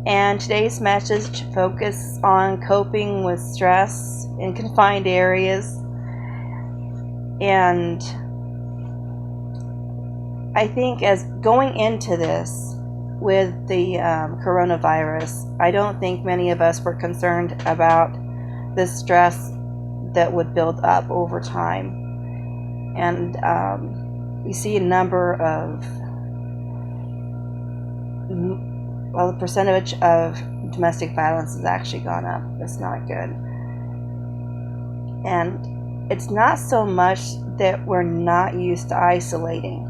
And today's message focuses on coping with stress in confined areas. And I think as going into this with the coronavirus, I don't think many of us were concerned about the stress that would build up over time. And we see a number of, well, the percentage of domestic violence has actually gone up. That's not good. And it's not so much that we're not used to isolating.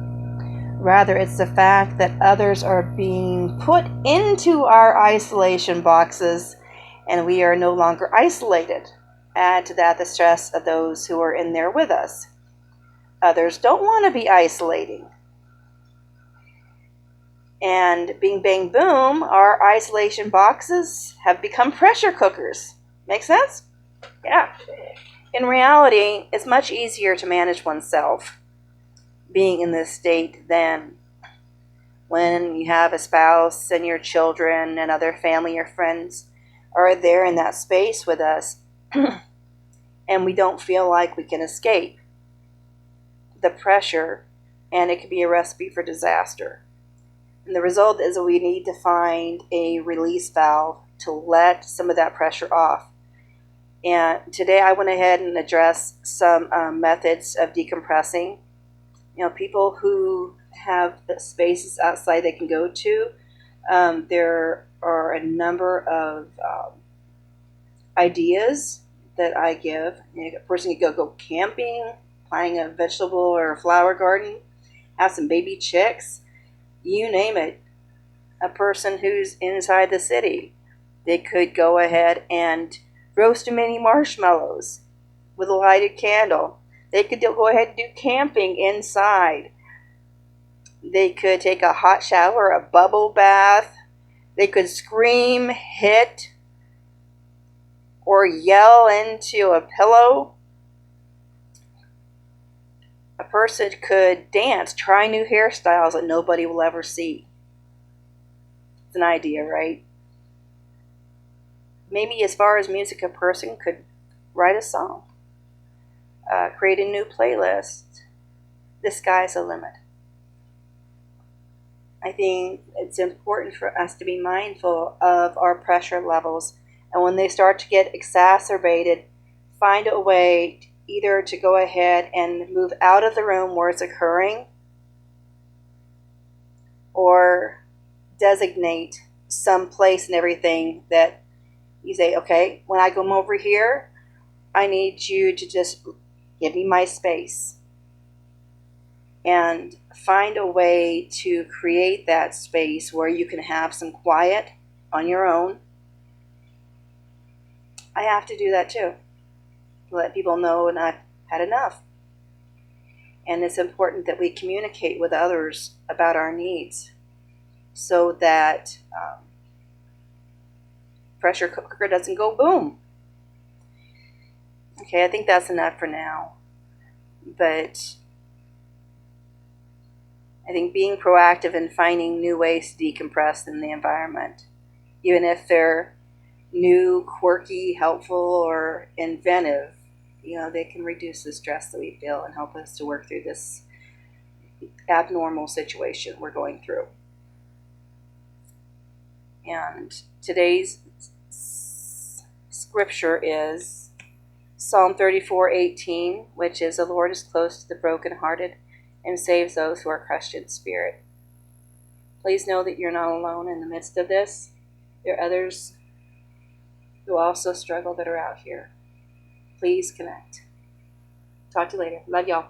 Rather, it's the fact that others are being put into our isolation boxes and we are no longer isolated. Add to that the stress of those who are in there with us. Others don't want to be isolating. And bing, bang, boom, our isolation boxes have become pressure cookers. Make sense? Yeah. In reality, it's much easier to manage oneself being in this state than when you have a spouse and your children and other family or friends are there in that space with us and we don't feel like we can escape the pressure, and it could be a recipe for disaster. And the result is that we need to find a release valve to let some of that pressure off. And today I went ahead and addressed some methods of decompressing. You know, people who have spaces outside they can go to, there are a number of ideas that I give. You know, a person could go camping, planting a vegetable or a flower garden, have some baby chicks, you name it. A person who's inside the city, they could go ahead and roast mini marshmallows with a lighted candle. They could go ahead and do camping inside. They could take a hot shower, a bubble bath. They could scream, hit, or yell into a pillow. A person could dance, try new hairstyles that nobody will ever see. It's an idea, right? Maybe as far as music, a person could write a song, create a new playlist. The sky's the limit. I think it's important for us to be mindful of our pressure levels. And when they start to get exacerbated, find a way either to go ahead and move out of the room where it's occurring, or designate some place and everything that you say, okay, when I come over here, I need you to just give me my space. And find a way to create that space where you can have some quiet on your own. I have to do that too. Let people know and I've had enough. And it's important that we communicate with others about our needs so that pressure cooker doesn't go boom. Okay, I think that's enough for now. But I think being proactive and finding new ways to decompress in the environment, even if they're new, quirky, helpful, or inventive, you know, they can reduce the stress that we feel and help us to work through this abnormal situation we're going through. And today's scripture is Psalm 34:18, which is, "The Lord is close to the brokenhearted and saves those who are crushed in spirit." Please know that you're not alone in the midst of this. There are others who also struggle that are out here. Please connect. Talk to you later. Love y'all.